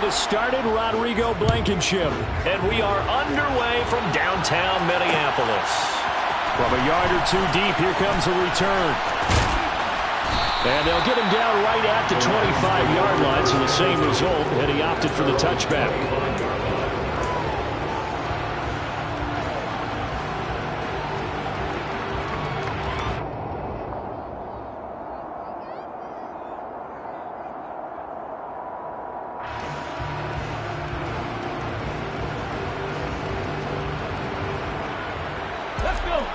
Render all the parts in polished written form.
has started, Rodrigo Blankenship. And we are underway from downtown Minneapolis. From a yard or two deep, here comes a return. And they'll get him down right at the 25-yard line, so the same result, and he opted for the touchback. Let's go.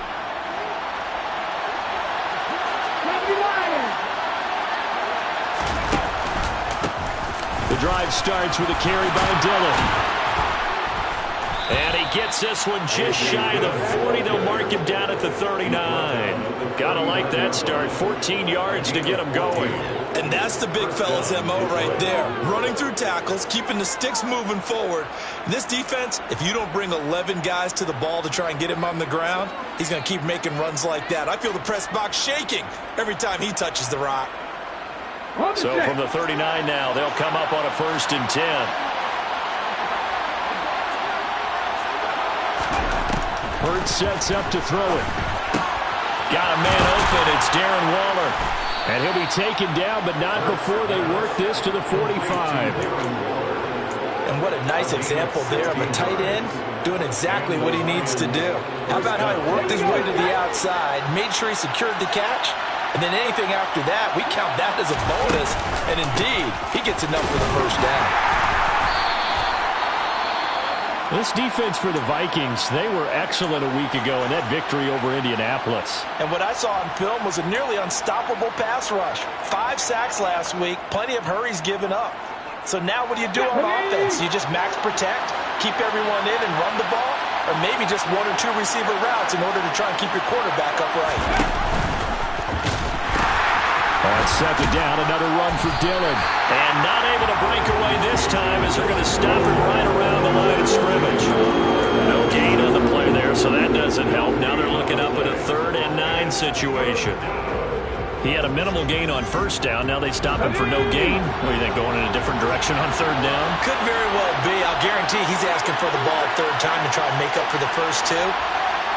The drive starts with a carry by Dillon. And he gets this one just shy of the 40. They'll mark him down at the 39. Gotta like that start. 14 yards to get him going. And that's the big fella's MO right there. Running through tackles, keeping the sticks moving forward. In this defense, if you don't bring 11 guys to the ball to try and get him on the ground, he's going to keep making runs like that. I feel the press box shaking every time he touches the rock. So from the 39 now, they'll come up on a 1st and 10. Hurts sets up to throw it. Got a man open. It's Darren Waller. And he'll be taken down, but not before they work this to the 45. And what a nice example there of a tight end doing exactly what he needs to do. How about how he worked his way to the outside, made sure he secured the catch, and then anything after that, we count that as a bonus. And indeed, he gets enough for the first down. This defense for the Vikings, they were excellent a week ago in that victory over Indianapolis. And what I saw on film was a nearly unstoppable pass rush. 5 sacks last week, plenty of hurries given up. So now what do you do on offense? You just max protect, keep everyone in and run the ball, or maybe just 1 or 2 receiver routes in order to try and keep your quarterback upright. On 2nd down, another run for Dillon. And not able to break away this time as they're going to stop it right around the line of scrimmage. No gain on the play there, so that doesn't help. Now they're looking up at a 3rd and 9 situation. He had a minimal gain on 1st down. Now they stop him for no gain. What do you think, going in a different direction on 3rd down? Could very well be. I'll guarantee he's asking for the ball 3rd time to try and make up for the first 2.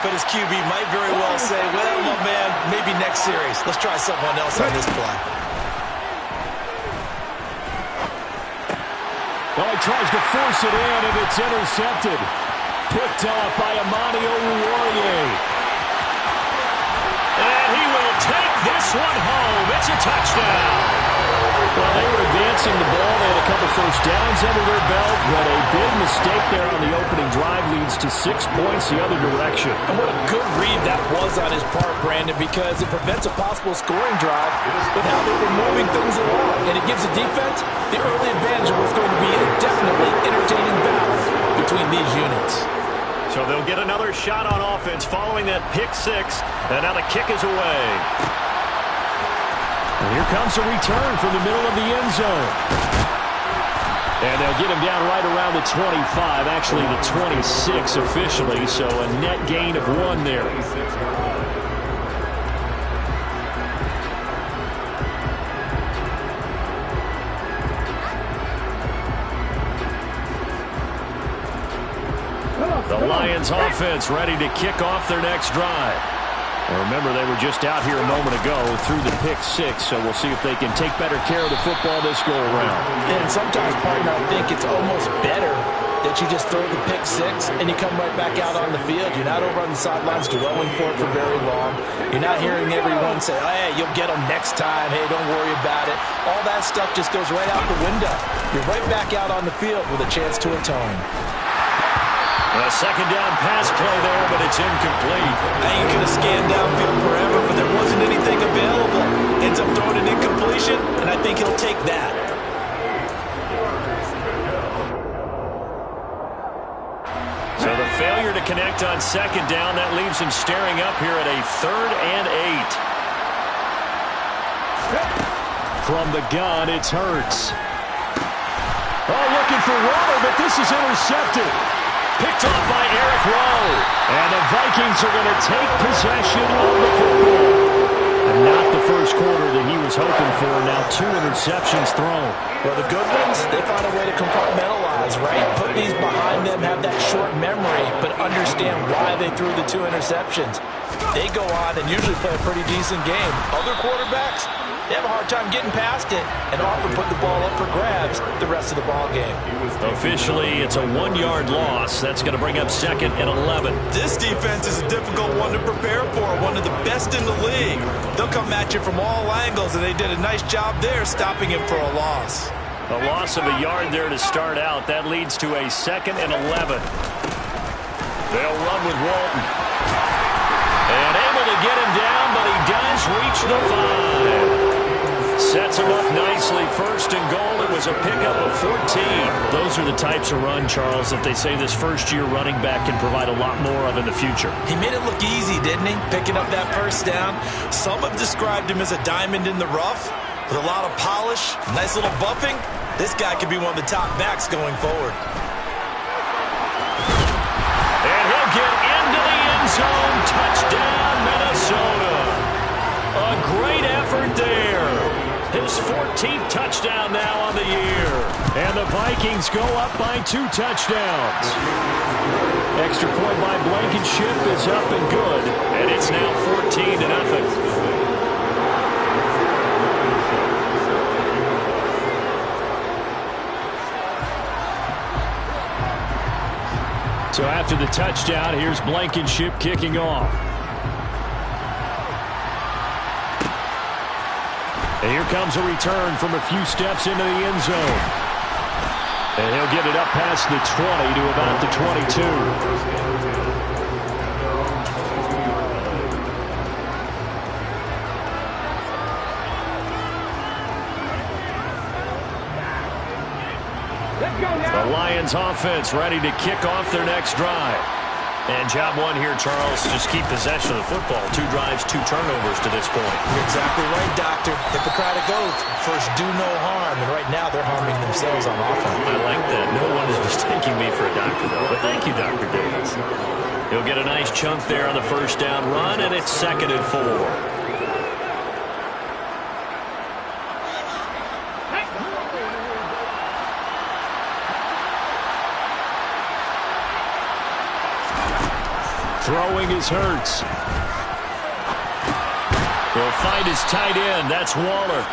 But his QB might very well say, well, my man, maybe next series. Let's try someone else on this play. Well, he tries to force it in, and it's intercepted. Picked off by Amani Oruwariye. And he will take this one home. It's a touchdown. Well, they were advancing the ball. They had a couple first downs under their belt, but a big mistake there on the opening drive leads to 6 points the other direction. And what a good read that was on his part, Brandon, because it prevents a possible scoring drive with how they were moving things along. And it gives the defense the early advantage of what's going to be a definitely entertaining battle between these units. So they'll get another shot on offense following that pick 6, and now the kick is away. And here comes a return from the middle of the end zone. And they'll get him down right around the 25, actually the 26 officially, so a net gain of 1 there. The Lions offense ready to kick off their next drive. And remember, they were just out here a moment ago through the pick 6, so we'll see if they can take better care of the football this go-around. And sometimes, partner, I think it's almost better that you just throw the pick 6 and you come right back out on the field. You're not over on the sidelines dwelling for it for very long. You're not hearing everyone say, hey, you'll get them next time. Hey, don't worry about it. All that stuff just goes right out the window. You're right back out on the field with a chance to atone. A 2nd down pass play there, but it's incomplete. I ain't going to scan downfield forever, but there wasn't anything available. Ends up throwing an incompletion, and I think he'll take that. So the failure to connect on 2nd down, that leaves him staring up here at a 3rd and 8. From the gun, it's Hurts. Oh, looking for Waller, but this is intercepted. Picked off by Eric Rowe. And the Vikings are going to take possession of the football. And not the first quarter that he was hoping for. Now 2 interceptions thrown. Well, the good ones, they find a way to compartmentalize, right? Put these behind them, have that short memory, but understand why they threw the 2 interceptions. They go on and usually play a pretty decent game. Other quarterbacks, they have a hard time getting past it and often put the ball up for grabs the rest of the ball game. Officially, it's a 1-yard loss. That's going to bring up 2nd and 11. This defense is a difficult one to prepare for, one of the best in the league. They'll come at you from all angles, and they did a nice job there stopping him for a loss. A loss of a yard there to start out. That leads to a 2nd and 11. They'll run with Walton. And able to get him down, but he does reach the 5. Sets him up nicely. 1st and goal. It was a pickup of 14. Those are the types of run, Charles, that they say this first-year running back can provide a lot more of in the future. He made it look easy, didn't he? Picking up that first down. Some have described him as a diamond in the rough with a lot of polish, nice little bumping. This guy could be one of the top backs going forward. And he'll get into the end zone. Touchdown, Minnesota. A great effort there. His 14th touchdown now on the year. And the Vikings go up by 2 touchdowns. Extra point by Blankenship is up and good. And it's now 14-0. So after the touchdown, here's Blankenship kicking off. And here comes a return from a few steps into the end zone. And he'll get it up past the 20 to about the 22. The Lions offense ready to kick off their next drive. And job 1 here, Charles, just keep possession of the football. 2 drives, 2 turnovers to this point. You're exactly right, Doctor. Hippocratic oath. First, do no harm. And right now, they're harming themselves on offense. I like that. No one is mistaking me for a doctor, though. But thank you, Dr. Davis. He'll get a nice chunk there on the first down run, and it's 2nd and 4. Throwing is Hurts. He'll find his tight end. That's Waller.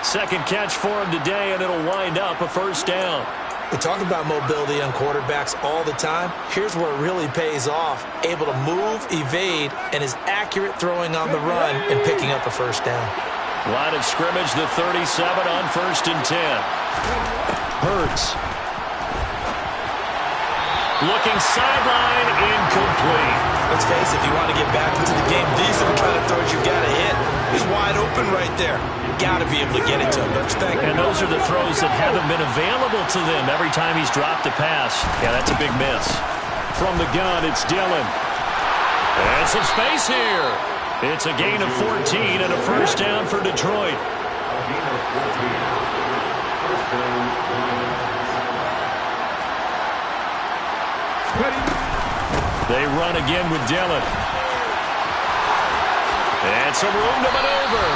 2nd catch for him today, and it'll wind up a first down. We talk about mobility on quarterbacks all the time. Here's where it really pays off. Able to move, evade, and is accurate throwing on the run and picking up a first down. Line of scrimmage, the 37 on 1st and 10. Hurts. Looking sideline, incomplete. Let's face it, if you want to get back into the game, these are the kind of throws you got to hit. He's wide open right there. Got to be able to get it to him, don't you think? And those are the throws that haven't been available to them every time he's dropped a pass. Yeah, that's a big miss. From the gun, it's Dillon. And some space here. It's a gain of 14 and a first down for Detroit. They run again with Dillon. And some room to maneuver.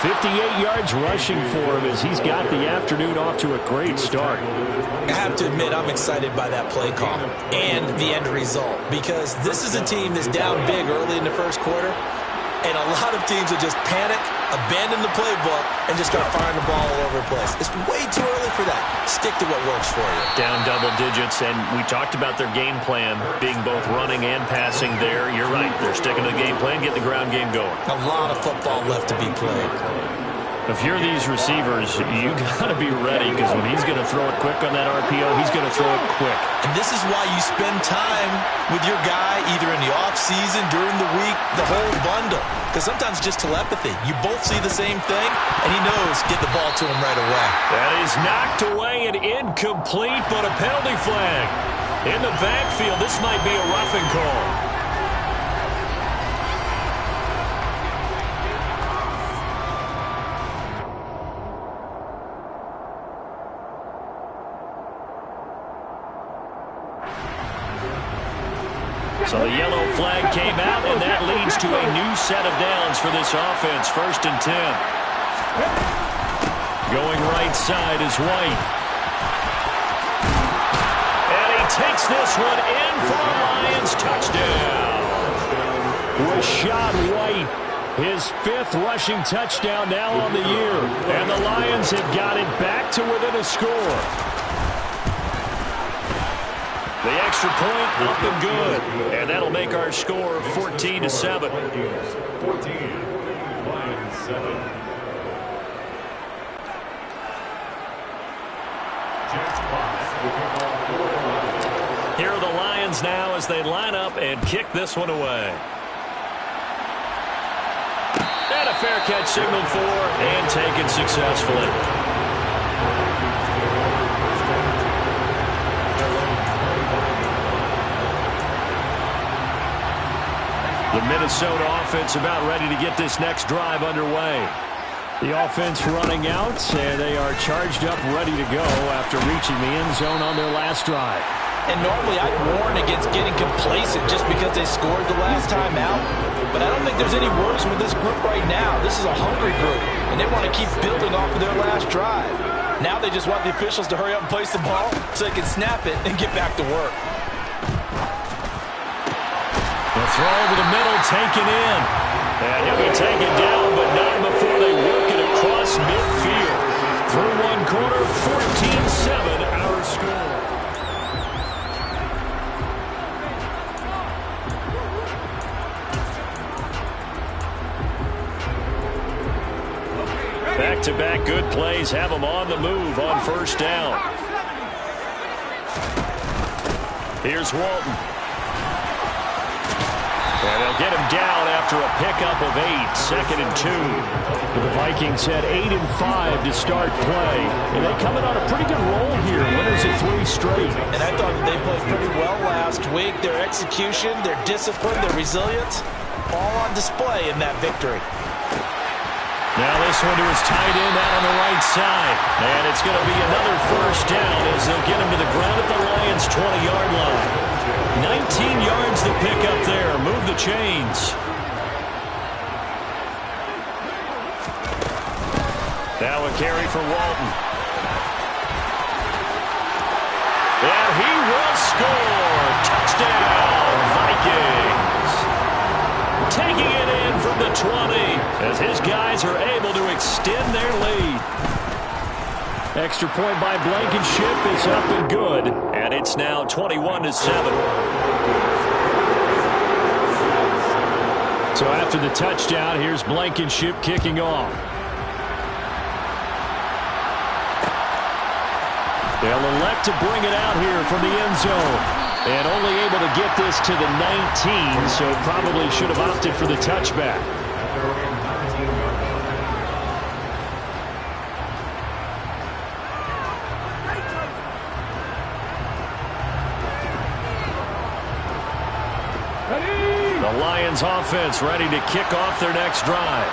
58 yards rushing for him as he's got the afternoon off to a great start. I have to admit, I'm excited by that play call and the end result because this is a team that's down big early in the first quarter, and a lot of teams will just panic, abandon the playbook, and just start firing the ball all over the place. It's way too early for that. Stick to what works for you. Down double digits, and we talked about their game plan being both running and passing there. You're right. They're sticking to the game plan, getting the ground game going. A lot of football left to be played. If you're these receivers, you got to be ready because when he's going to throw it quick on that RPO, he's going to throw it quick. And this is why you spend time with your guy either in the offseason, during the week, the whole bundle. Because sometimes it's just telepathy. You both see the same thing, and he knows get the ball to him right away. That is knocked away and incomplete, but a penalty flag. In the backfield, this might be a roughing call. So the yellow flag came out, and that leads to a new set of downs for this offense. 1st and 10. Going right side is White. And he takes this one in for a Lions touchdown. Rachaad White, his 5th rushing touchdown now on the year. And the Lions have got it back to within a score. The extra point up and good. And that'll make our score 14-7. 14, Lions 7. Here are the Lions now as they line up and kick this one away. And a fair catch signaled for and taken successfully. The Minnesota offense about ready to get this next drive underway. The offense running out, and they are charged up, ready to go after reaching the end zone on their last drive. And normally I'd warn against getting complacent just because they scored the last time out. But I don't think there's any worries with this group right now. This is a hungry group, and they want to keep building off of their last drive. Now they just want the officials to hurry up and place the ball so they can snap it and get back to work. The throw over the middle, taken in. And he'll be taken down, but not before they work it across midfield. Through one quarter, 14-7, our score. Back-to-back good plays have them on the move on 1st down. Here's Walton. And they'll get him down after a pickup of 8, 2nd and 2. The Vikings had 8 and 5 to start play, and they come in on a pretty good roll here. Winners of 3 straight. And I thought that they played pretty well last week. Their execution, their discipline, their resilience, all on display in that victory. Now this one to his tight end out on the right side. And it's going to be another 1st down as they'll get him to the ground at the Lions' 20-yard line. 19 yards to pick up there. Move the chains. Now a carry for Walton. And he will score. Touchdown, Vikings. Taking it in from the 20 as his guys are able to extend their lead. Extra point by Blankenship is up and good, and it's now 21-7. So after the touchdown, here's Blankenship kicking off. They'll elect to bring it out here from the end zone. And only able to get this to the 19, so probably should have opted for the touchback. The Lions offense ready to kick off their next drive.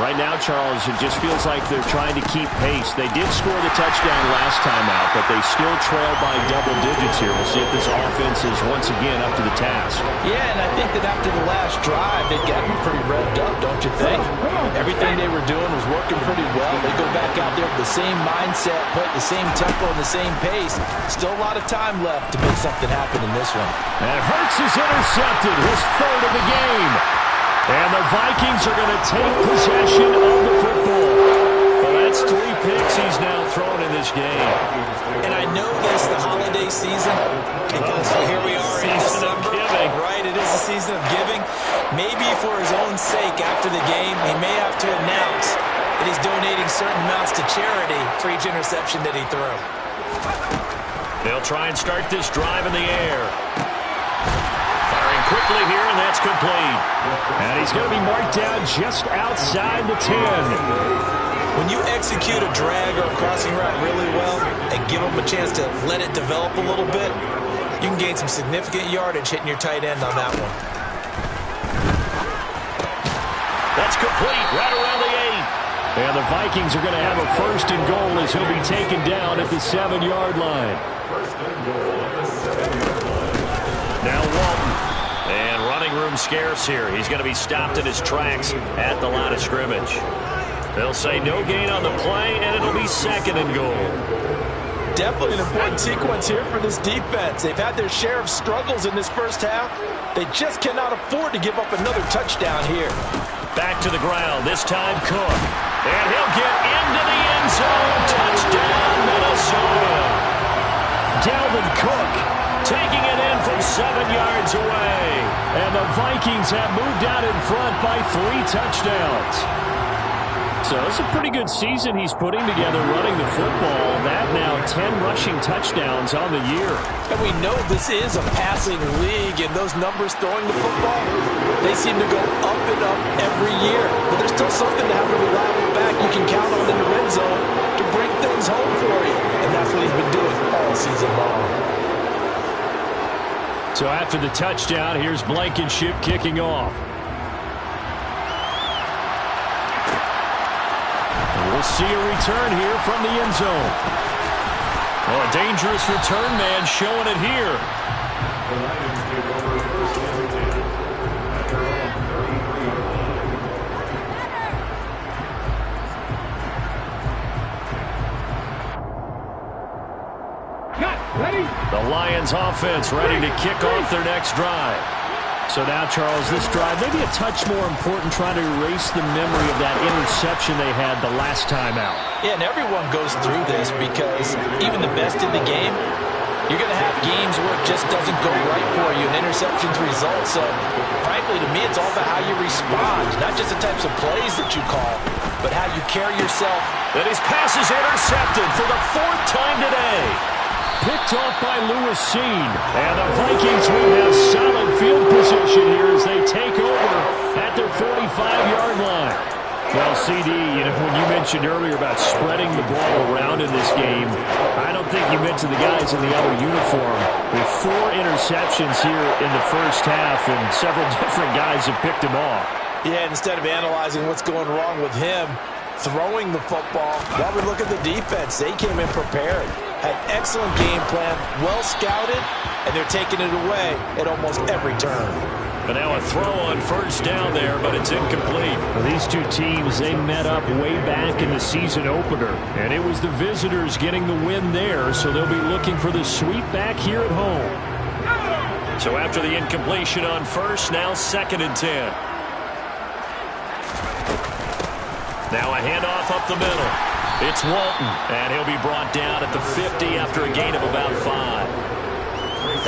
Right now, Charles, it just feels like they're trying to keep pace. They did score the touchdown last time out, but they still trail by double digits here. We'll see if this offense is once again up to the task. Yeah, and I think that after the last drive, they'd gotten pretty revved up, don't you think? Everything they were doing was working pretty well. They go back out there with the same mindset, play the same tempo and the same pace. Still a lot of time left to make something happen in this one. And Hurts is intercepted, his 3rd of the game. And the Vikings are going to take possession of the football. Well, that's 3 picks he's now thrown in this game. And I know this, the holiday season, because here we are in December. Giving. Right, it is a season of giving. Maybe for his own sake after the game, he may have to announce that he's donating certain amounts to charity for each interception that he threw. They'll try and start this drive in the air. Quickly here, and that's complete. And he's going to be marked down just outside the 10. When you execute a drag or a crossing route really well and give them a chance to let it develop a little bit, you can gain some significant yardage hitting your tight end on that one. That's complete, right around the 8. And the Vikings are going to have a 1st and goal as he'll be taken down at the 7-yard line. Now Walton. room scarce here. He's going to be stopped in his tracks at the line of scrimmage. They'll say no gain on the play, and it'll be second and goal. Definitely an important sequence here for this defense. They've had their share of struggles in this first half. They just cannot afford to give up another touchdown here. Back to the ground, this time Cook. And he'll get into the end zone. Touchdown, Minnesota. Dalvin Cook Taking it in from 7 yards away. And the Vikings have moved out in front by 3 touchdowns. So it's a pretty good season he's putting together running the football. That now 10 rushing touchdowns on the year. And we know this is a passing league, and those numbers throwing the football, they seem to go up and up every year. But there's still something to have a reliable back you can count on in the red zone to bring things home for you. And that's what he's been doing all season long. So after the touchdown, here's Blankenship kicking off. We'll see a return here from the end zone. Well, a dangerous return man showing it here. The Lions offense ready to kick off their next drive. So now, Charles, this drive maybe a touch more important, trying to erase the memory of that interception they had the last time out. Yeah, and everyone goes through this because even the best in the game, you're going to have games where it just doesn't go right for you, and interceptions result. So, frankly, to me, it's all about how you respond, not just the types of plays that you call, but how you carry yourself. And his pass is intercepted for the 4th time today. Picked off by Lewis Cine. And the Vikings will have solid field position here as they take over at their 45-yard line. Well, CD, when you mentioned earlier about spreading the ball around in this game, I don't think you mentioned the guys in the other uniform. With 4 interceptions here in the first half, and several different guys have picked him off. Yeah, instead of analyzing what's going wrong with him, throwing the football, while we look at the defense, they came in prepared. Had excellent game plan, well scouted, and they're taking it away at almost every turn. But now a throw on first down there, but it's incomplete. Well, these two teams, they met up way back in the season opener, and it was the visitors getting the win there, so they'll be looking for the sweep back here at home. So after the incompletion on first, now 2nd and 10. Now a handoff up the middle. It's Walton, and he'll be brought down at the 50 after a gain of about 5.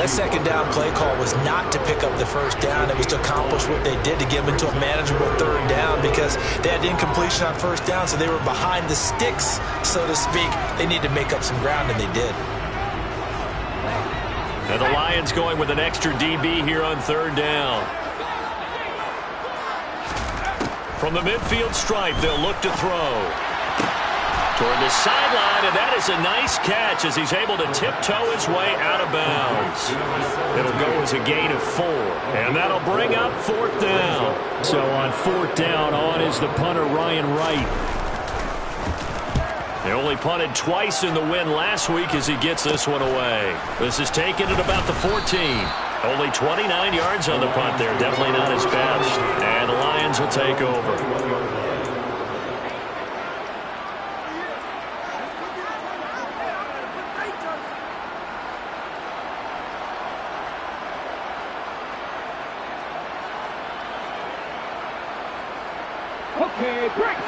That second down play call was not to pick up the first down. It was to accomplish what they did, to get them into a manageable 3rd down, because they had incompletion on first down, so they were behind the sticks, so to speak. They needed to make up some ground, and they did. And the Lions going with an extra DB here on 3rd down. From the midfield stripe, they'll look to throw. Toward the sideline, and that is a nice catch as he's able to tiptoe his way out of bounds. It'll go as a gain of 4, and that'll bring up 4th down. So on 4th down, on is the punter, Ryan Wright. They only punted twice in the win last week as he gets this one away. This is taken at about the 14. Only 29 yards on the punt there. Definitely not his best. And the Lions will take over.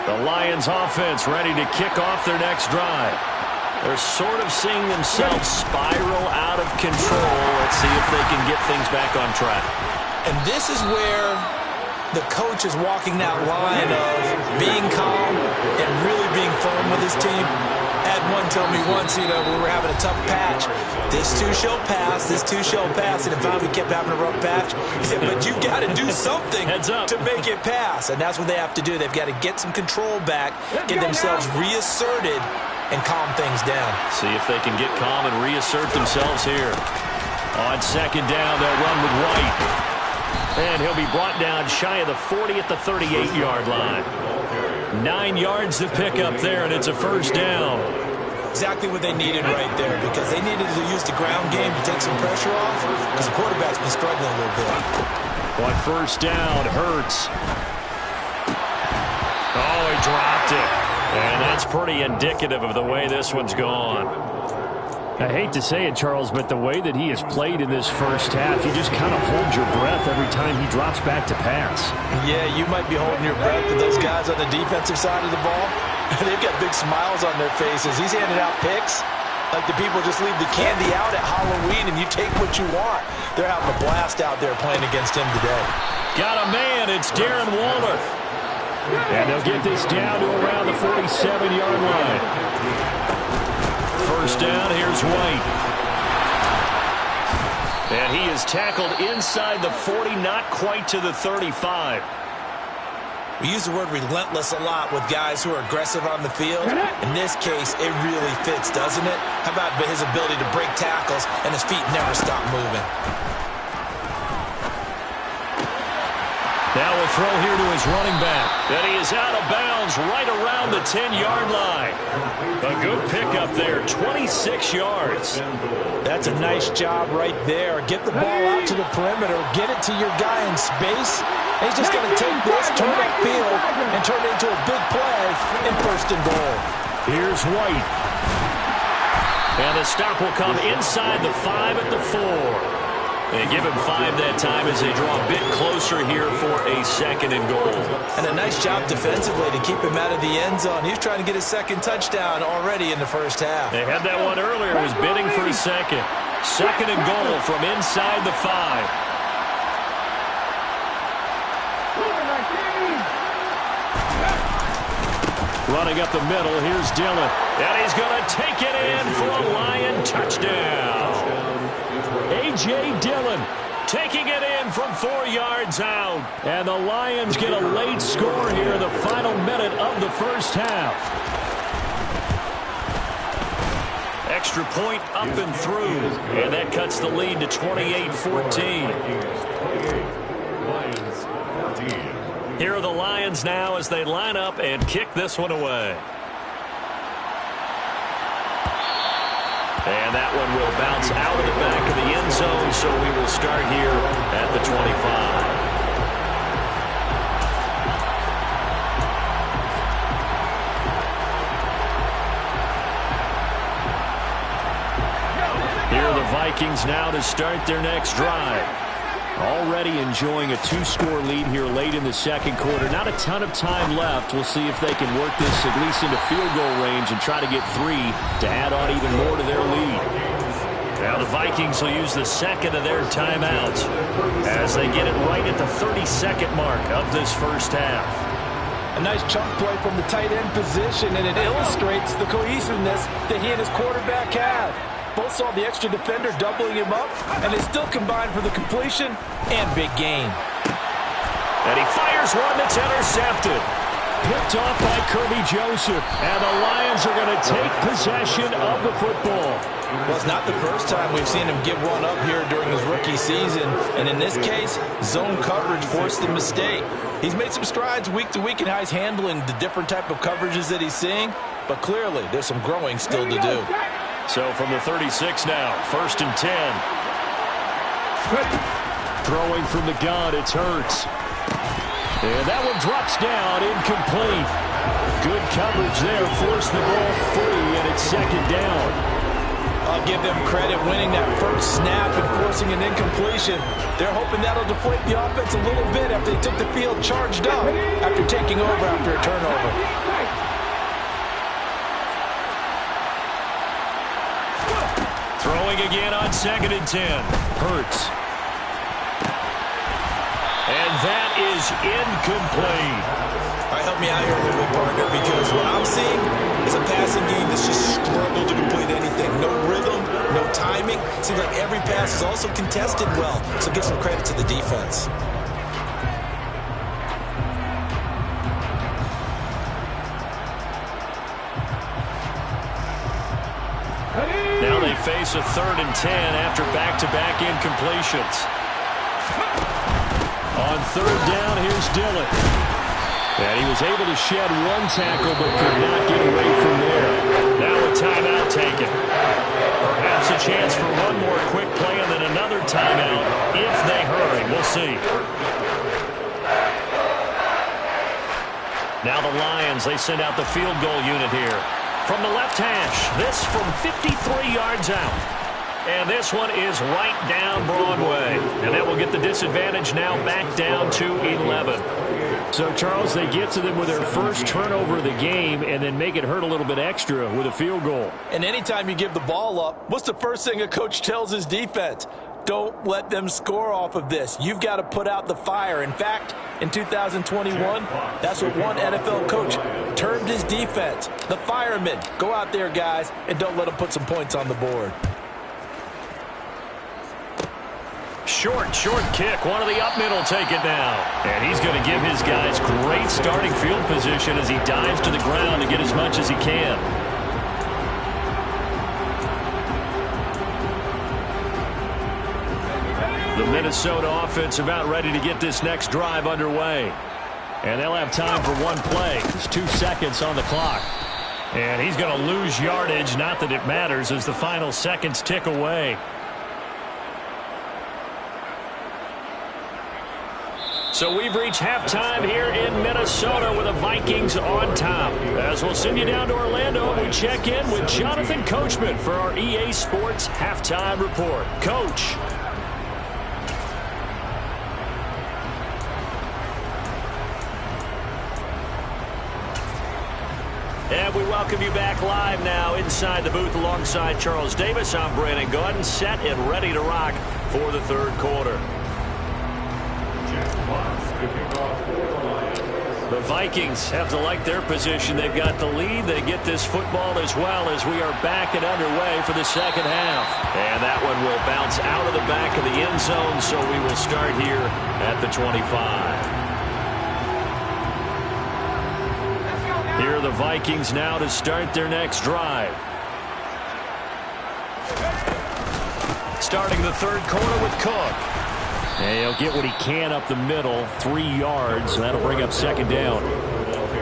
The Lions offense ready to kick off their next drive. They're sort of seeing themselves spiral out of control. Let's see if they can get things back on track. And this is where the coach is walking that line of being calm and really being firm with his team. Had one tell me once, we were having a tough patch. This too shall pass, this too shall pass. And finally we kept having a rough patch. He said, but you got to do something to make it pass. And that's what they have to do. They've got to get some control back, get themselves reasserted, and calm things down. See if they can get calm and reassert themselves here. On 2nd down, they'll run with White. And he'll be brought down shy of the 40 at the 38-yard line. 9 yards to pick up there, and it's a 1st down. Exactly what they needed right there, because they needed to use the ground game to take some pressure off, because the quarterback's been struggling a little bit. On first down, Hurts. Oh, he dropped it. And that's pretty indicative of the way this one's gone. I hate to say it, Charles, but the way that he has played in this first half, you just kind of hold your breath every time he drops back to pass. Yeah, you might be holding your breath, but those guys on the defensive side of the ball, they've got big smiles on their faces. He's handing out picks like the people just leave the candy out at Halloween and you take what you want. They're having a blast out there playing against him today. Got a man. It's Darren Waller. And they'll get this down to around the 47-yard line. First down, here's White. And he is tackled inside the 40, not quite to the 35. We use the word relentless a lot with guys who are aggressive on the field. In this case, it really fits, doesn't it? How about his ability to break tackles and his feet never stop moving? Now a throw here to his running back. And he is out of bounds right around the 10-yard line. A good pickup there, 26 yards. That's a nice job right there. Get the ball out to the perimeter. Get it to your guy in space. And he's just going to take this, turn upfield, and turn it into a big play in first and goal. Here's White. And the stop will come inside the 5 at the 4. They give him 5 that time as they draw a bit closer here for a second and goal. And a nice job defensively to keep him out of the end zone. He's trying to get his second touchdown already in the first half. They had that one earlier. Was bidding for a second. Second and goal from inside the 5. Running up the middle, here's Dillon. And he's going to take it in for a Lion touchdown. A.J. Dillon taking it in from 4 yards out. And the Lions get a late score here, the final minute of the first half. Extra point up and through. And that cuts the lead to 28-14. Here are the Lions now as they line up and kick this one away. And that one will bounce out of the back of the end zone, so we will start here at the 25. Here are the Vikings now to start their next drive. Already enjoying a 2-score lead here late in the second quarter. Not a ton of time left. We'll see if they can work this at least into field goal range and try to get 3 to add on even more to their lead. Now the Vikings will use the second of their timeouts as they get it right at the 32nd mark of this first half. A nice chunk play from the tight end position, and it illustrates the cohesiveness that he and his quarterback have. Both saw the extra defender doubling him up, and they still combined for the completion and big gain. And he fires one that's intercepted. Picked off by Kirby Joseph, and the Lions are going to take possession of the football. Well, it's not the first time we've seen him give one up here during his rookie season, and in this case, zone coverage forced the mistake. He's made some strides week to week in how he's handling the different type of coverages that he's seeing, but clearly there's some growing still to do. So from the 36 now, first and 10. Throwing from the gun, it's Hurts. And that one drops down, incomplete. Good coverage there, forced the ball free, and it's second down. I'll give them credit winning that first snap and forcing an incompletion. They're hoping that'll deflate the offense a little bit after they took the field charged up after taking over after a turnover. Throwing again on second and 10. Hurts. And that is incomplete. All right, help me out here a little bit, partner, because what I'm seeing is a passing game that's just struggled to complete anything. No rhythm, no timing. Seems like every pass is also contested well, so give some credit to the defense. Now they face a third and 10 after back-to-back incompletions. On third down, here's Dillon. And he was able to shed one tackle but could not get away from there. Now a a timeout taken. Perhaps a chance for one more quick play and then another timeout if they hurry. We'll see. Now the Lions, they send out the field goal unit here. From the left hash, this from 53 yards out. And this one is right down Broadway. And that will get the disadvantage now back down to 11. So, Charles, they get to them with their first turnover of the game and then make it hurt a little bit extra with a field goal. And anytime you give the ball up, what's the first thing a coach tells his defense? Don't let them score off of this. You've got to put out the fire. In fact, in 2021, that's what one NFL coach termed his defense. The firemen. Go out there, guys, and don't let them put some points on the board. Short kick. One of the up middle take it now. And he's going to give his guys great starting field position as he dives to the ground to get as much as he can. The Minnesota offense about ready to get this next drive underway. And they'll have time for one play. There's 2 seconds on the clock. And he's going to lose yardage. Not that it matters as the final seconds tick away. So we've reached halftime here in Minnesota with the Vikings on top. As we'll send you down to Orlando, we check in with Jonathan Coachman for our EA Sports Halftime Report. Coach. And we welcome you back live now inside the booth alongside Charles Davis. I'm Brandon Gaudin, set and ready to rock for the third quarter. The Vikings have to like their position. They've got the lead. They get this football as well as we are back and underway for the second half. And that one will bounce out of the back of the end zone, so we will start here at the 25. Here are the Vikings now to start their next drive. Starting the third quarter with Cook. And he'll get what he can up the middle, 3 yards. So that'll bring up second down.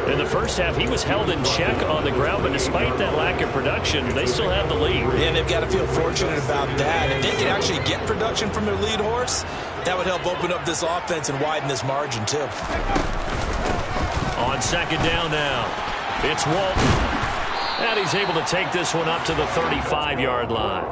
In the first half, he was held in check on the ground, but despite that lack of production, they still have the lead. And they've got to feel fortunate about that. If they can actually get production from their lead horse, that would help open up this offense and widen this margin, too. On second down now, it's Walton. And he's able to take this one up to the 35-yard line.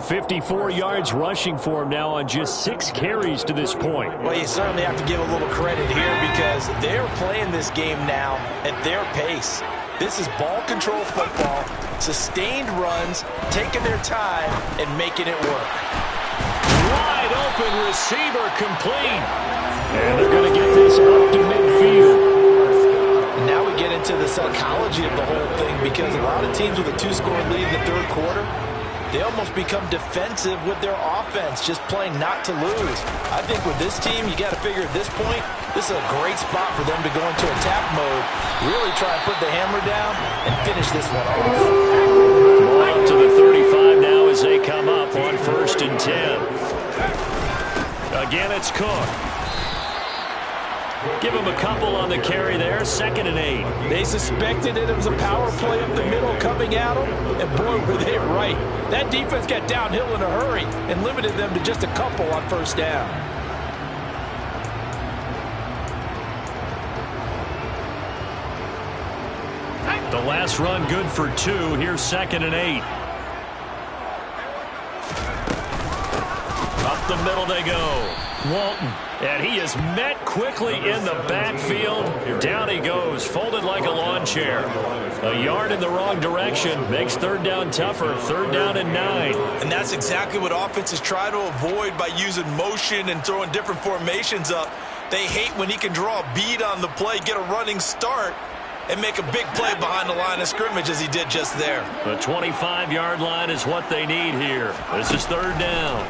54 yards rushing for him now on just 6 carries to this point. Well, you certainly have to give a little credit here because they're playing this game now at their pace. This is ball control football, sustained runs, taking their time, and making it work. Wide open receiver complete. And they're going to get this up to midfield. And now we get into the psychology of the whole thing because a lot of teams with a 2-score lead in the third quarter, they almost become defensive with their offense, just playing not to lose. I think with this team, you got to figure at this point, this is a great spot for them to go into attack mode, really try and put the hammer down and finish this one off. Ball up to the 35 now as they come up on 1st and 10. Again, it's Cook. Give him a couple on the carry there, 2nd and 8. They suspected it was a power play up the middle coming at them, and boy, were they right. That defense got downhill in a hurry and limited them to just a couple on 1st down. The last run good for 2. Here's 2nd and 8. Up the middle they go. Walton. And he is met quickly in the backfield. Down he goes, folded like a lawn chair. A yard in the wrong direction makes 3rd down tougher. 3rd down and 9. And that's exactly what offenses try to avoid by using motion and throwing different formations up. They hate when he can draw a bead on the play, get a running start, and make a big play behind the line of scrimmage as he did just there. The 25-yard line is what they need here. This is 3rd down.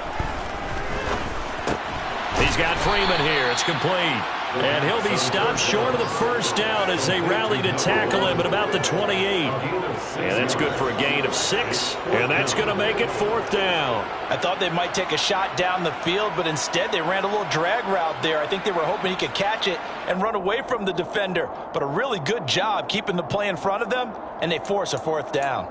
He's got Freeman here. It's complete. And he'll be stopped short of the 1st down as they rally to tackle him at about the 28. And that's good for a gain of 6. And that's going to make it 4th down. I thought they might take a shot down the field, but instead they ran a little drag route there. I think they were hoping he could catch it and run away from the defender. But a really good job keeping the play in front of them, and they force a 4th down.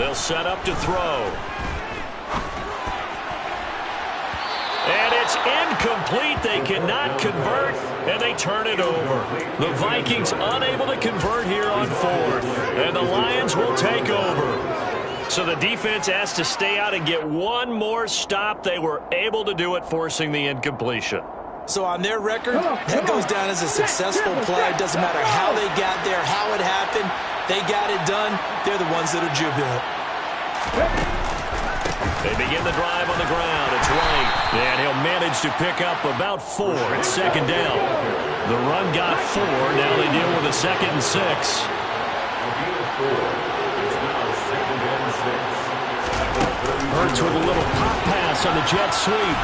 They'll set up to throw. And it's incomplete. They cannot convert, and they turn it over. The Vikings unable to convert here on fourth, and the Lions will take over. So the defense has to stay out and get one more stop. They were able to do it, forcing the incompletion. So on their record, that goes down as a successful play. It doesn't matter how they got there, how it happened. They got it done. They're the ones that are jubilant. They begin the drive on the ground. It's Wright, and he'll manage to pick up about 4. It's second down. The run got 4. Now they deal with a 2nd and 6. Hurts with a little pop pass on the jet sweep.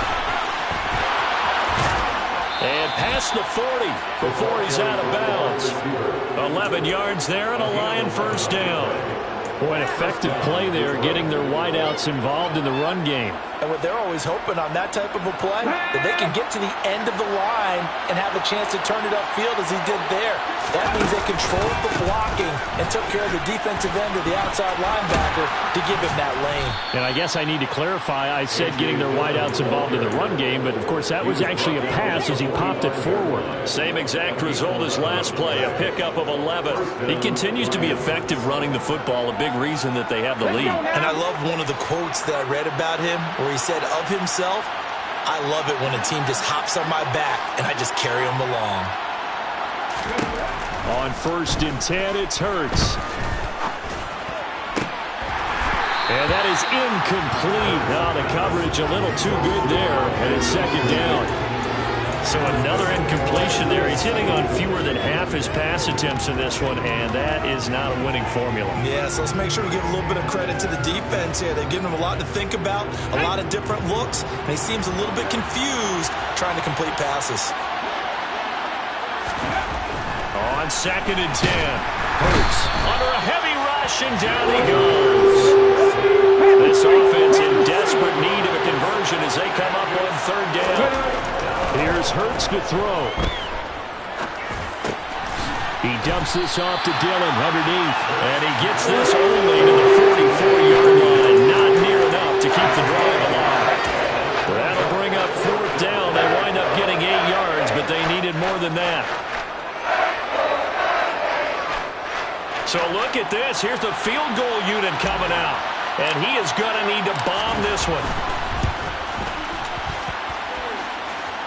And past the 40 before he's out of bounds. 11 yards there and a Lion first down. Boy, an effective play there, getting their wideouts involved in the run game. And what they're always hoping on that type of a play, that they can get to the end of the line and have a chance to turn it upfield as he did there. That means they controlled the blocking and took care of the defensive end of the outside linebacker to give him that lane. And I guess I need to clarify, I said getting their wideouts involved in the run game, but of course that was actually a pass as he popped it forward. Same exact result as last play, a pickup of 11. He continues to be effective running the football, a big reason that they have the lead. And I love one of the quotes that I read about him where he said of himself, I love it when a team just hops on my back and I just carry them along. On 1st and 10, it's Hurts. And that is incomplete. Now the coverage a little too good there, and it's second down. So another incompletion there. He's hitting on fewer than half his pass attempts in this one, and that is not a winning formula. Yeah, so let's make sure we give a little bit of credit to the defense here. They've given him a lot to think about, a lot of different looks, and he seems a little bit confused trying to complete passes. On 2nd and 10, Hurts under a heavy rush, and down he goes. This offense in desperate need of a conversion as they come up on 3rd down. Here's Hurts to throw. He dumps this off to Dillon underneath. And he gets this only to the 44-yard line. Not near enough to keep the drive alive. That'll bring up 4th down. They wind up getting 8 yards, but they needed more than that. So look at this. Here's the field goal unit coming out. And he is going to need to bomb this one.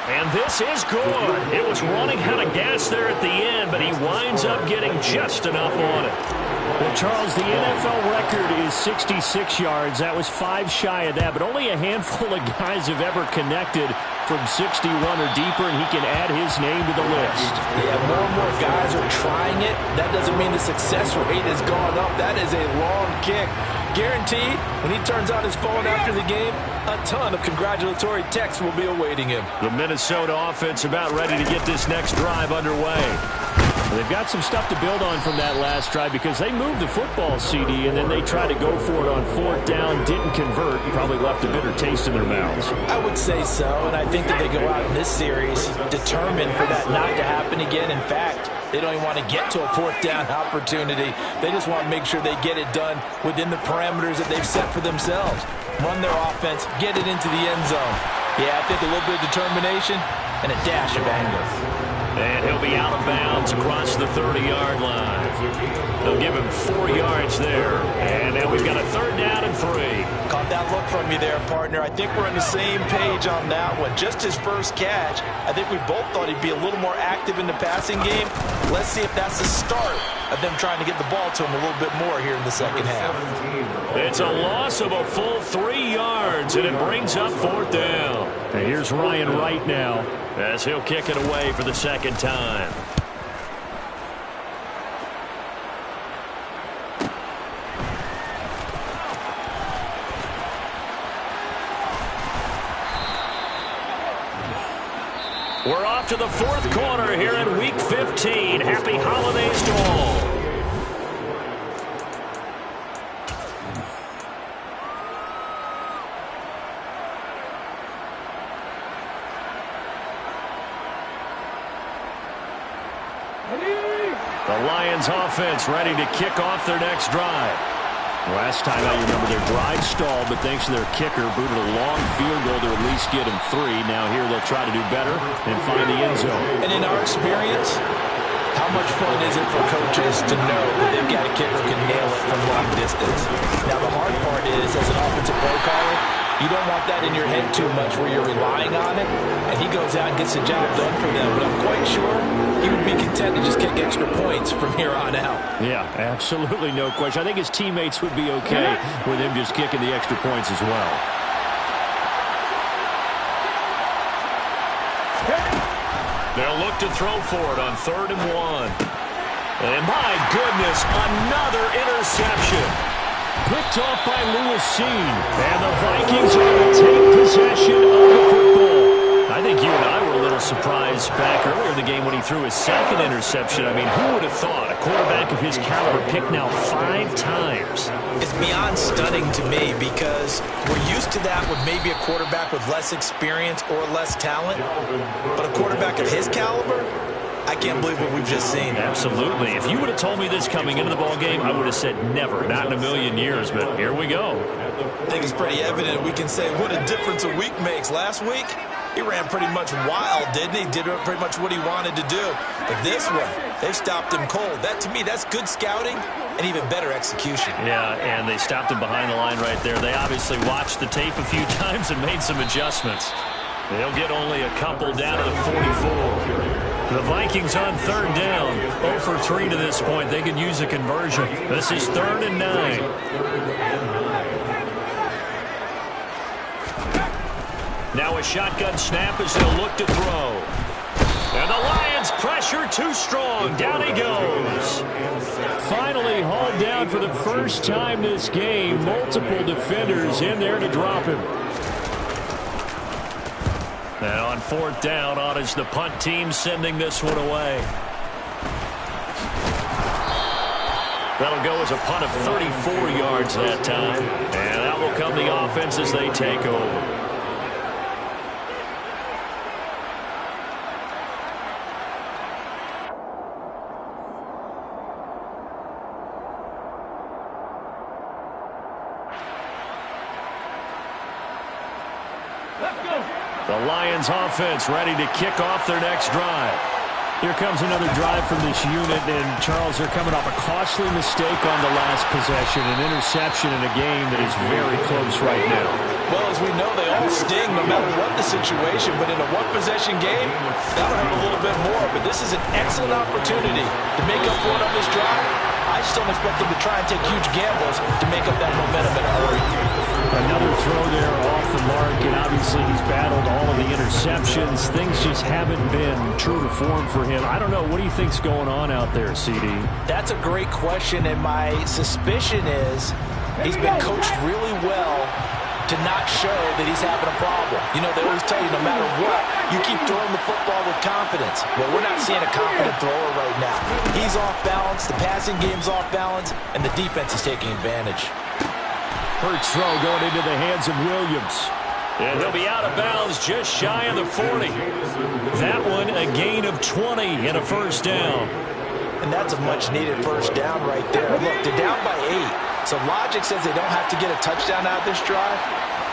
And this is good. It was running out of gas there at the end, but he winds up getting just enough on it. Well, Charles, the NFL record is 66 yards. That was 5 shy of that, but only a handful of guys have ever connected from 61 or deeper, and he can add his name to the list. Yeah, more and more guys are trying it. That doesn't mean the success rate has gone up. That is a long kick. Guaranteed, when he turns on his phone after the game, a ton of congratulatory texts will be awaiting him. The Minnesota offense about ready to get this next drive underway. They've got some stuff to build on from that last drive because they moved the football, CD, and then they tried to go for it on 4th down, didn't convert, probably left a bitter taste in their mouths. I would say so, and I think that they go out in this series determined for that not to happen again. In fact, they don't even want to get to a 4th down opportunity. They just want to make sure they get it done within the parameters that they've set for themselves. Run their offense, get it into the end zone. Yeah, I think a little bit of determination and a dash of anger. And he'll be out of bounds across the 30-yard line. They'll give him 4 yards there. And now we've got a 3rd down and 3. Caught that look from you there, partner. I think we're on the same page on that one. Just his first catch. I think we both thought he'd be a little more active in the passing game. Let's see if that's the start of them trying to get the ball to him a little bit more here in the second half. It's a loss of a full 3 yards, and it brings up 4th down. And here's Ryan Wright now, as he'll kick it away for the 2nd time. We're off to the 4th quarter here in Week 15. Happy holidays to all. The Lions offense ready to kick off their next drive. Last time out, you remember their drive stalled, but thanks to their kicker, booted a long field goal to at least get him 3. Now here they'll try to do better and find the end zone. And in our experience, how much fun is it for coaches to know that they've got a kicker who can nail it from long distance? Now, the hard part is, as an offensive play caller, you don't want that in your head too much where you're relying on it, and he goes out and gets the job done for them. But I'm quite sure he would be content to just kick extra points from here on out. Yeah, absolutely no question. I think his teammates would be okay with him just kicking the extra points as well. They'll look to throw for it on 3rd and 1. And my goodness, another interception. Picked off by Lewis Cine. And the Vikings are going to take possession of the football. I think you and I were a little surprised back earlier in the game when he threw his 2nd interception. I mean, who would have thought a quarterback of his caliber picked now 5 times? It's beyond stunning to me because we're used to that with maybe a quarterback with less experience or less talent. But a quarterback of his caliber, I can't believe what we've just seen. Absolutely. If you would have told me this coming into the ball game, I would have said never, not in a million years. But here we go. I think it's pretty evident. We can say what a difference a week makes. Last week, he ran pretty much wild, didn't he? Did pretty much what he wanted to do. But this one, they stopped him cold. That, to me, that's good scouting and even better execution. Yeah, and they stopped him behind the line right there. They obviously watched the tape a few times and made some adjustments. They'll get only a couple down to the 44. The Vikings on 3rd down. 0 for 3 to this point. They could use a conversion. This is 3rd and 9. Now a shotgun snap as they'll look to throw. And the Lions pressure too strong. Down he goes. Finally hauled down for the first time this game. Multiple defenders in there to drop him. And on 4th down, on is the punt team sending this one away. That'll go as a punt of 34 yards that time. And that will come the offense as they take over. The Lions offense ready to kick off their next drive. Here comes another drive from this unit, and Charles, they're coming off a costly mistake on the last possession, an interception in a game that is very close right now. Well, as we know, they all sting no matter what the situation, but in a one-possession game, that'll hurt a little bit more. But this is an excellent opportunity to make up for it on this drive. I just don't expect them to try and take huge gambles to make up that momentum in a hurry. Another throw there off the mark, and obviously he's battled all of the interceptions. Things just haven't been true to form for him. I don't know. What do you think's going on out there, CD? That's a great question, and my suspicion is he's been coached really well to not show that he's having a problem. You know, they always tell you no matter what, you keep throwing the football with confidence. Well, we're not seeing a confident thrower right now. He's off balance, the passing game's off balance, and the defense is taking advantage. Hurts throw going into the hands of Williams. And he'll be out of bounds just shy of the 40. That one a gain of 20 and a 1st down. And that's a much-needed 1st down right there. Look, they're down by 8. So logic says they don't have to get a touchdown out of this drive.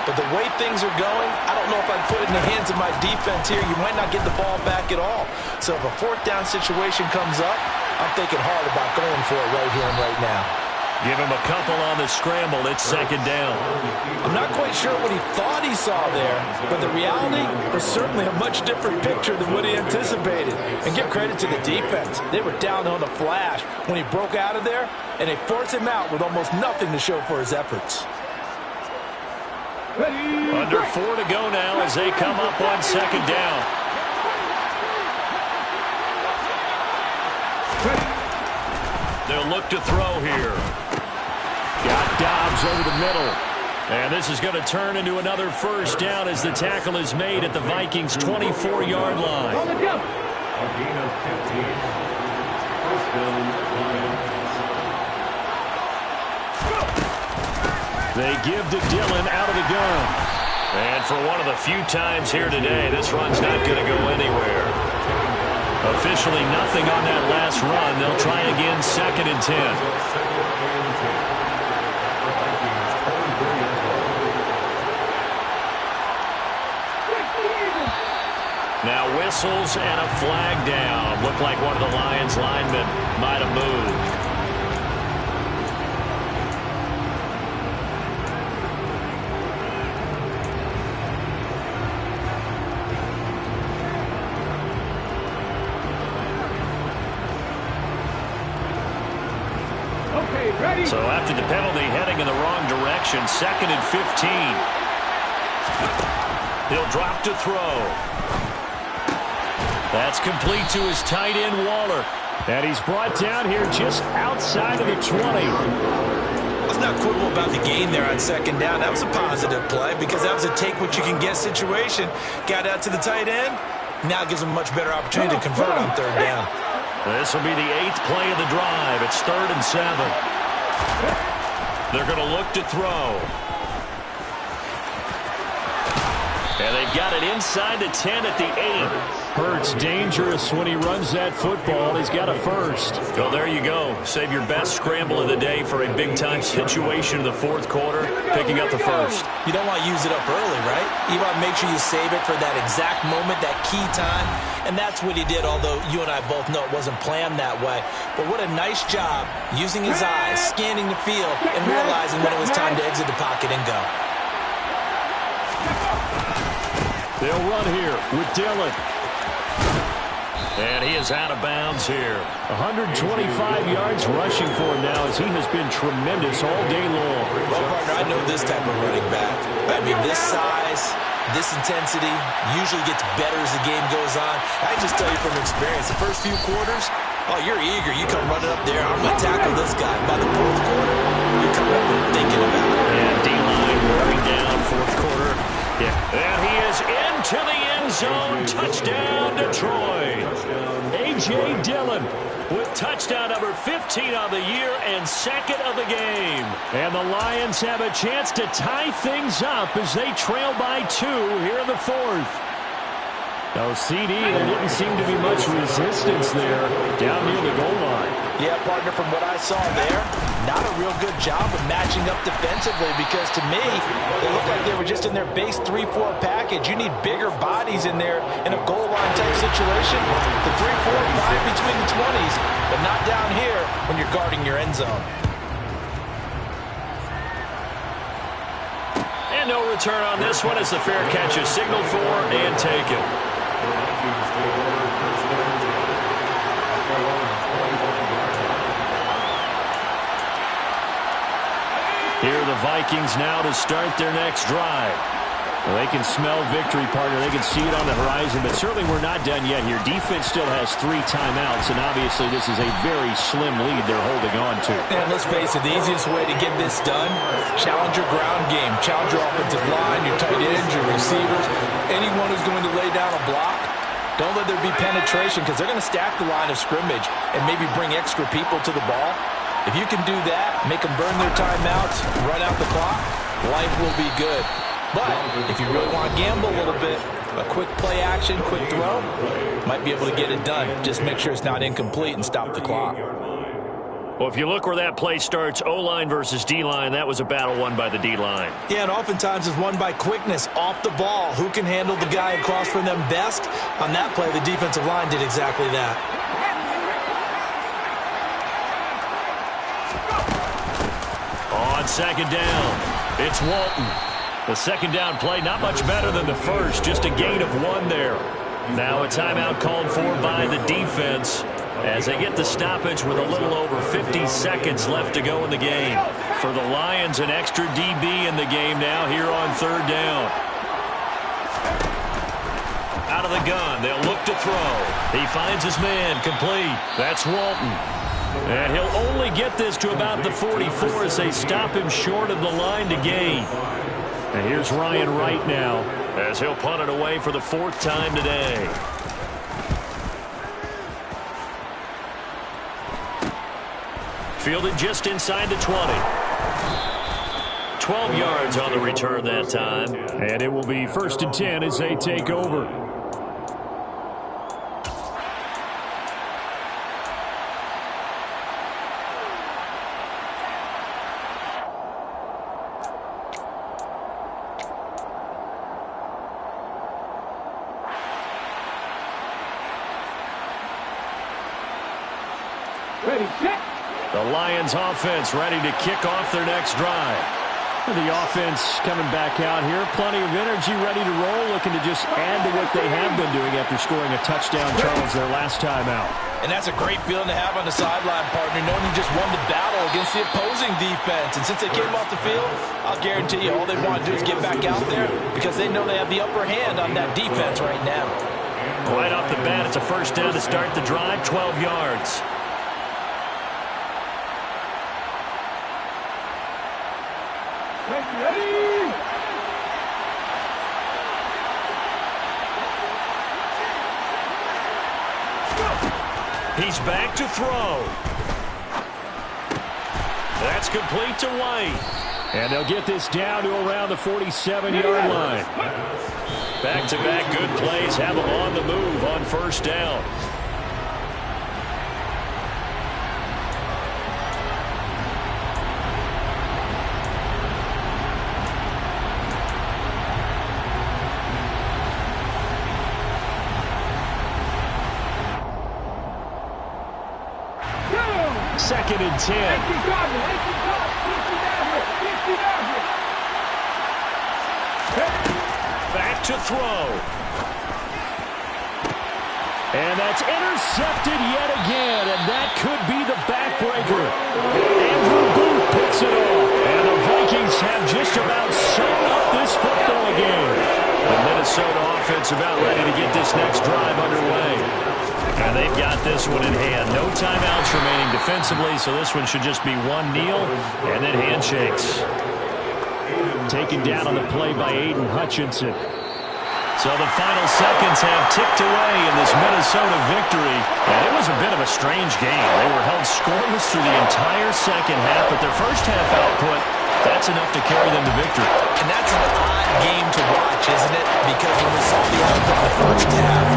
But the way things are going, I don't know if I'd put it in the hands of my defense here. You might not get the ball back at all. So if a 4th down situation comes up, I'm thinking hard about going for it right here and right now. Give him a couple on the scramble. It's 2nd down. I'm not quite sure what he thought he saw there, but the reality was certainly a much different picture than what he anticipated. And give credit to the defense. They were down on the flash when he broke out of there, and they forced him out with almost nothing to show for his efforts. Under 4 to go now as they come up on 2nd down. They'll look to throw here. Got Dobbs over the middle. And this is going to turn into another 1st down as the tackle is made at the Vikings' 24-yard line. They give to Dillon out of the gun. And for one of the few times here today, this run's not going to go anywhere. Officially nothing on that last run. They'll try again, 2nd and 10. Now whistles and a flag down. Looked like one of the Lions linemen might have moved. So after the penalty, heading in the wrong direction, 2nd and 15. He'll drop to throw. That's complete to his tight end, Waller. And he's brought down here just outside of the 20. Let's not quibble about the gain there on 2nd down. That was a positive play because that was a take-what-you-can-get situation. Got out to the tight end. Now it gives him a much better opportunity to convert on 3rd down. This will be the 8th play of the drive. It's 3rd and 7. They're going to look to throw. And they've got it inside the 10 at the 8. Hurts dangerous when he runs that football. He's got a first. Well, there you go. Save your best scramble of the day for a big-time situation in the 4th quarter, picking up the first. You don't want to use it up early, right? You want to make sure you save it for that exact moment, that key time. And that's what he did, although you and I both know it wasn't planned that way. But what a nice job using his eyes, scanning the field, and realizing when it was time to exit the pocket and go. They'll run here with Dillon. And he is out of bounds here. 125 yards rushing for him now as he has been tremendous all day long. Well, partner, I know this type of running back. I mean, this size, this intensity usually gets better as the game goes on. I just tell you from experience, the first few quarters, oh, you're eager. You come running up there. I'm going to tackle this guy. By the 4th quarter, you're coming up and thinking about it. And D-line wearing down 4th quarter. Yeah. And he is into the end zone. Touchdown, Detroit. A.J. Dillon with touchdown number 15 on the year and 2nd of the game. And the Lions have a chance to tie things up as they trail by 2 here in the 4th. Now, CD, there didn't seem to be much resistance there down near the goal line. Yeah, partner, from what I saw there, not a real good job of matching up defensively because to me, they looked like they were just in their base 3-4 package. You need bigger bodies in there in a goal line type situation. The 3-4, 5 between the 20s, but not down here when you're guarding your end zone. And no return on this one as the fair catch is signaled for and taken. Here are the Vikings now to start their next drive. Well, they can smell victory, partner. They can see it on the horizon, but certainly we're not done yet here. Defense still has 3 timeouts, and obviously this is a very slim lead they're holding on to. And let's face it, the easiest way to get this done, challenge your ground game. Challenge your offensive line, your tight ends, your receivers, anyone who's going to lay down a block. Don't let there be penetration because they're going to stack the line of scrimmage and maybe bring extra people to the ball. If you can do that, make them burn their timeouts, run out the clock, life will be good. But if you really want to gamble a little bit, a quick play action, quick throw, might be able to get it done. Just make sure it's not incomplete and stop the clock. Well, if you look where that play starts, O-line versus D-line, that was a battle won by the D-line. Yeah, and oftentimes it's won by quickness off the ball. Who can handle the guy across from them best? On that play, the defensive line did exactly that. On 2nd down, it's Walton. The 2nd down play, not much better than the first, just a gain of 1 there. Now a timeout called for by the defense as they get the stoppage with a little over 50 seconds left to go in the game. For the Lions, an extra DB in the game now here on 3rd down. Out of the gun, they'll look to throw. He finds his man, complete. That's Walton. And he'll only get this to about the 44 as they stop him short of the line to gain. And here's Ryan Wright now as he'll punt it away for the 4th time today. Fielded just inside the 20. 12 yards on the return that time. And it will be 1st and 10 as they take over. The Lions offense ready to kick off their next drive. The offense coming back out here. Plenty of energy, ready to roll, looking to just add to what they have been doing after scoring a touchdown, Charles, their last time out. And that's a great feeling to have on the sideline, partner, knowing you just won the battle against the opposing defense. And since they came off the field, I'll guarantee you all they want to do is get back out there because they know they have the upper hand on that defense right now. Right off the bat, it's a first down to start the drive, 12 yards. He's back to throw. That's complete to White. And they'll get this down to around the 47-yard line. Back-to-back good plays have them on the move on first down. Second and 10. Back to throw. And that's intercepted yet again, and that could be the backbreaker. Andrew Booth picks it off, and the Vikings have just about sewn up this football game. The Minnesota offense about ready to get this next drive underway. And they've got this one in hand. No timeouts remaining defensively, so this one should just be one kneel and then handshakes. Taken down on the play by Aiden Hutchinson. So the final seconds have ticked away in this Minnesota victory. And it was a bit of a strange game. They were held scoreless through the entire second half, but their first half output, that's enough to carry them to victory. And that's an odd game to watch, isn't it? Because when we saw the output in the first half,